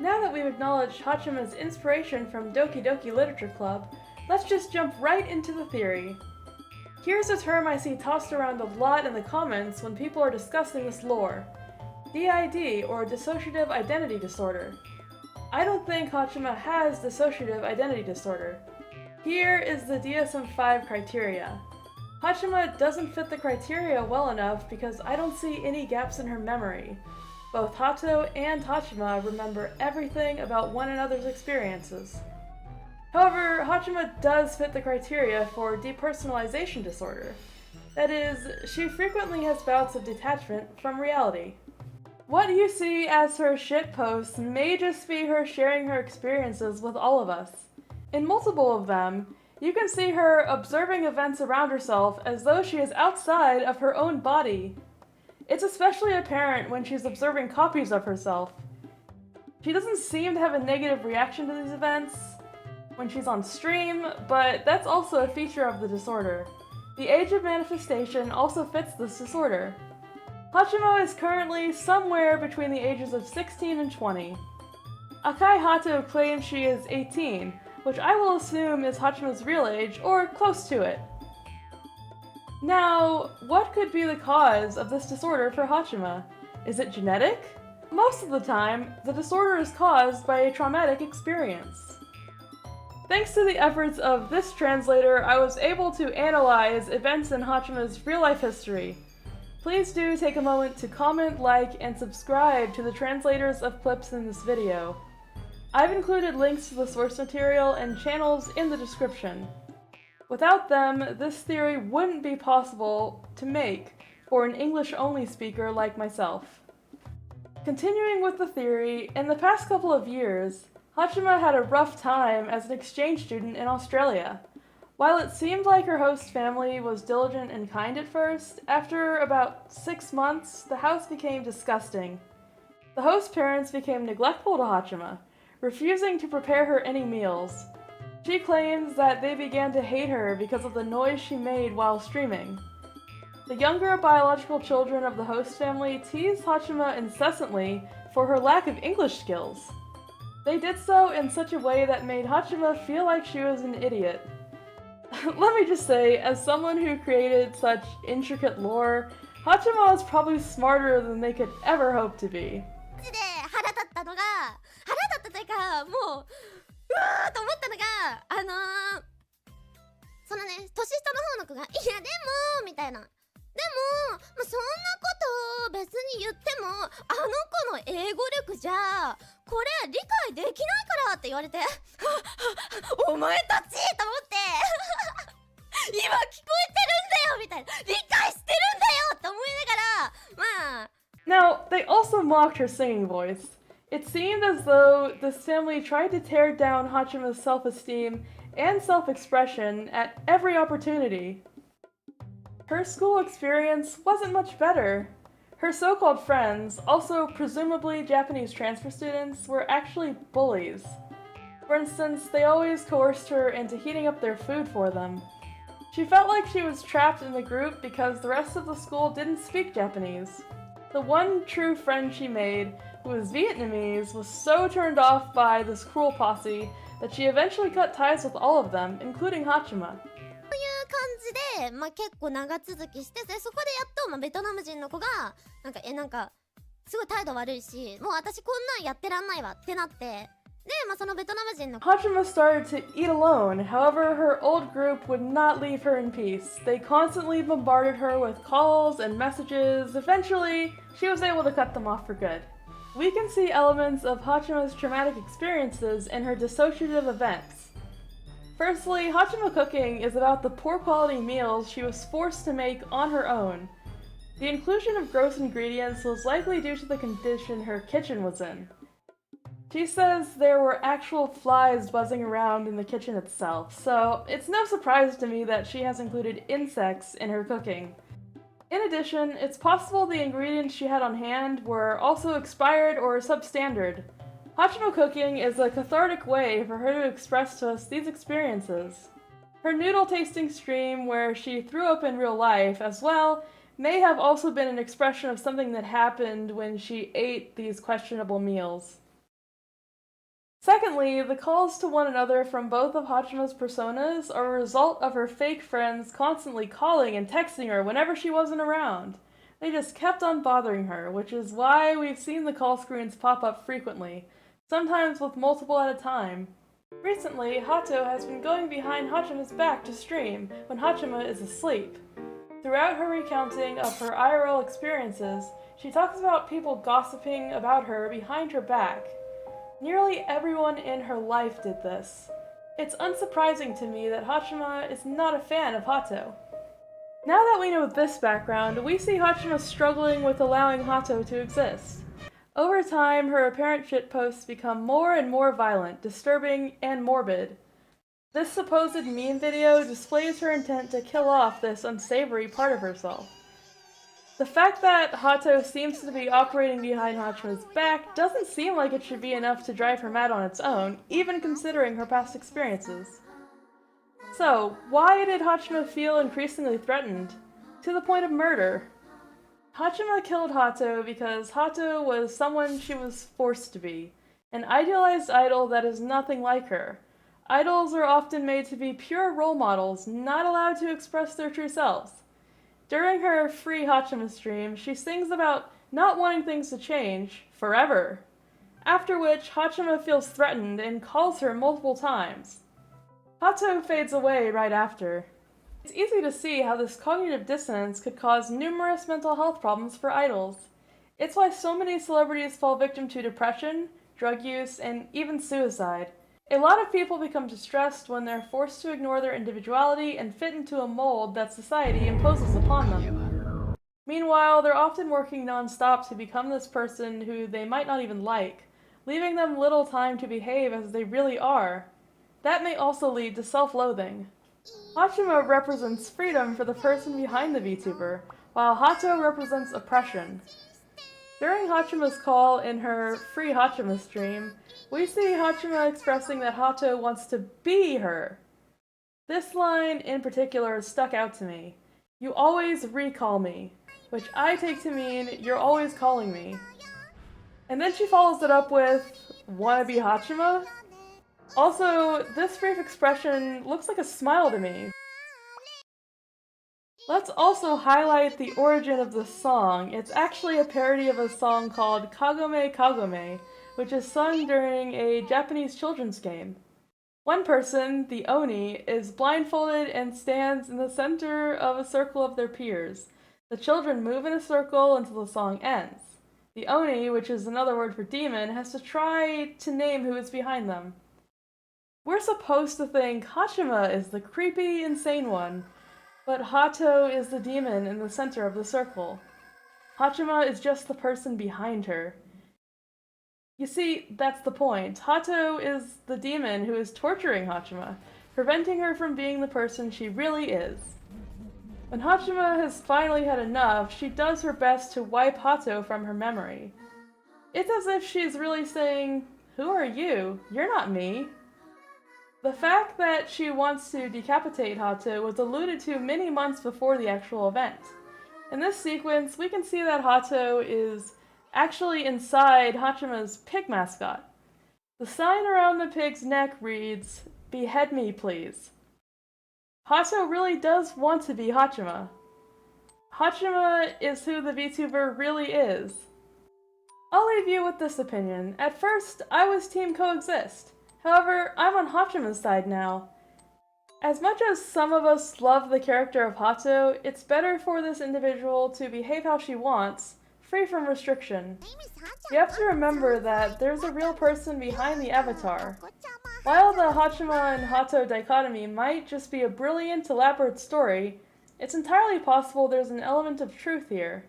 Now that we've acknowledged Haachame's inspiration from Doki Doki Literature Club, let's just jump right into the theory. Here's a term I see tossed around a lot in the comments when people are discussing this lore: DID, or Dissociative Identity Disorder. I don't think Haachama has dissociative identity disorder. Here is the DSM-5 criteria. Haachama doesn't fit the criteria well enough because I don't see any gaps in her memory. Both Haato and Haachama remember everything about one another's experiences. However, Haachama does fit the criteria for depersonalization disorder. That is, she frequently has bouts of detachment from reality. What you see as her shitposts may just be her sharing her experiences with all of us. In multiple of them, you can see her observing events around herself as though she is outside of her own body. It's especially apparent when she's observing copies of herself. She doesn't seem to have a negative reaction to these events when she's on stream, but that's also a feature of the disorder. The age of manifestation also fits this disorder. Haachama is currently somewhere between the ages of 16 and 20. Akai Haato claims she is 18, which I will assume is Haachama's real age, or close to it. Now, what could be the cause of this disorder for Haachama? Is it genetic? Most of the time, the disorder is caused by a traumatic experience. Thanks to the efforts of this translator, I was able to analyze events in Haachama's real-life history. Please do take a moment to comment, like, and subscribe to the translators of clips in this video. I've included links to the source material and channels in the description. Without them, this theory wouldn't be possible to make for an English-only speaker like myself. Continuing with the theory, in the past couple of years, Haachama had a rough time as an exchange student in Australia. While it seemed like her host family was diligent and kind at first, after about 6 months, the house became disgusting. The host parents became neglectful to Haachama, refusing to prepare her any meals. She claims that they began to hate her because of the noise she made while streaming. The younger biological children of the host family teased Haachama incessantly for her lack of English skills. They did so in such a way that made Haachama feel like she was an idiot. Let me just say, as someone who created such intricate lore, Haachama is probably smarter than they could ever hope to be. マジで腹立ったのが、腹立ったというか、もう、うわーと思ったのが、そのね、年下の方の子が、いやでもみたいな。でも、まあ、そんなことを別に言っても、あの子の英語力じゃ、これ理解できないからって言われて、お前たちと思って、今聞こえてるんだよみたいな、理解してるんだよって思いながら、まあ。Now, they also mocked her singing voice. It seemed as though this family tried to tear down Haachama's self-esteem and self-expression at every opportunity. Her school experience wasn't much better. Her so-called friends, also presumably Japanese transfer students, were actually bullies. For instance, they always coerced her into heating up their food for them. She felt like she was trapped in the group because the rest of the school didn't speak Japanese. The one true friend she made, who was Vietnamese, was so turned off by this cruel posse that she eventually cut ties with all of them, including Haachama. という感じで、まあ、結構長続きしてて、そこでやっと、まあ、ベトナム人の子がなんかすごい態度悪いし、もう私こんなんやってらんないわってなって、で、まあ、そのベトナム人の Haachama started to eat alone. However, her old group would not leave her in peace. They constantly bombarded her with calls and messages. Eventually, she was able to cut them off for good. We can see elements of Haachama's traumatic experiences in her dissociative events. Firstly, Haachama cooking is about the poor quality meals she was forced to make on her own. The inclusion of gross ingredients was likely due to the condition her kitchen was in. She says there were actual flies buzzing around in the kitchen itself, so it's no surprise to me that she has included insects in her cooking. In addition, it's possible the ingredients she had on hand were also expired or substandard. Haachama cooking is a cathartic way for her to express to us these experiences. Her noodle tasting stream, where she threw up in real life as well, may have also been an expression of something that happened when she ate these questionable meals. Secondly, the calls to one another from both of Haachama's personas are a result of her fake friends constantly calling and texting her whenever she wasn't around. They just kept on bothering her, which is why we've seen the call screens pop up frequently, sometimes with multiple at a time. Recently, Haato has been going behind Haachama's back to stream when Haachama is asleep. Throughout her recounting of her IRL experiences, she talks about people gossiping about her behind her back. Nearly everyone in her life did this. It's unsurprising to me that Haachama is not a fan of Haato. Now that we know this background, we see Haachama struggling with allowing Haato to exist. Over time, her apparent shitposts become more and more violent, disturbing, and morbid. This supposed meme video displays her intent to kill off this unsavory part of herself. The fact that Haato seems to be operating behind Haachama's back doesn't seem like it should be enough to drive her mad on its own, even considering her past experiences. So, why did Haachama feel increasingly threatened, to the point of murder? Haachama killed Haato because Haato was someone she was forced to be, an idealized idol that is nothing like her. Idols are often made to be pure role models, not allowed to express their true selves. During her free Haachama stream, she sings about not wanting things to change forever, after which Haachama feels threatened and calls her multiple times. Haato fades away right after. It's easy to see how this cognitive dissonance could cause numerous mental health problems for idols. It's why so many celebrities fall victim to depression, drug use, and even suicide. A lot of people become distressed when they're forced to ignore their individuality and fit into a mold that society imposes upon them. Meanwhile, they're often working non-stop to become this person who they might not even like, leaving them little time to behave as they really are. That may also lead to self-loathing. Haachama represents freedom for the person behind the VTuber, while Haato represents oppression. During Haachama's call in her free Haachama stream, we see Haachama expressing that Haato wants to be her. This line in particular stuck out to me. "You always recall me," which I take to mean you're always calling me. And then she follows it up with, "Wanna be Haachama?" Also, this brief expression looks like a smile to me. Let's also highlight the origin of this song. It's actually a parody of a song called Kagome Kagome, which is sung during a Japanese children's game. One person, the Oni, is blindfolded and stands in the center of a circle of their peers. The children move in a circle until the song ends. The Oni, which is another word for demon, has to try to name who is behind them. We're supposed to think Haachama is the creepy, insane one, but Haato is the demon in the center of the circle. Haachama is just the person behind her. You see, that's the point. Haato is the demon who is torturing Haachama, preventing her from being the person she really is. When Haachama has finally had enough, she does her best to wipe Haato from her memory. It's as if she's really saying, "Who are you? You're not me." The fact that she wants to decapitate Haato was alluded to many months before the actual event. In this sequence, we can see that Haato is actually inside Haachama's pig mascot. The sign around the pig's neck reads, "Behead me, please." Haato really does want to be Haachama. Haachama is who the VTuber really is. I'll leave you with this opinion. At first, I was team coexist. However, I'm on Haachama's side now. As much as some of us love the character of Haato, it's better for this individual to behave how she wants, free from restriction. You have to remember that there's a real person behind the avatar. While the Haachama and Haato dichotomy might just be a brilliant, elaborate story, it's entirely possible there's an element of truth here.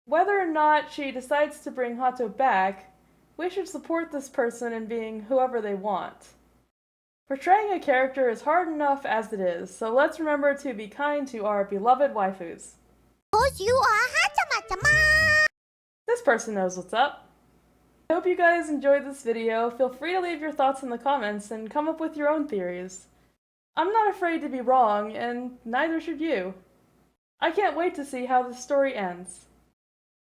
Whether or not she decides to bring Haato back, we should support this person in being whoever they want. Portraying a character is hard enough as it is, so let's remember to be kind to our beloved waifus. This person knows what's up. I hope you guys enjoyed this video. Feel free to leave your thoughts in the comments and come up with your own theories. I'm not afraid to be wrong, and neither should you. I can't wait to see how this story ends.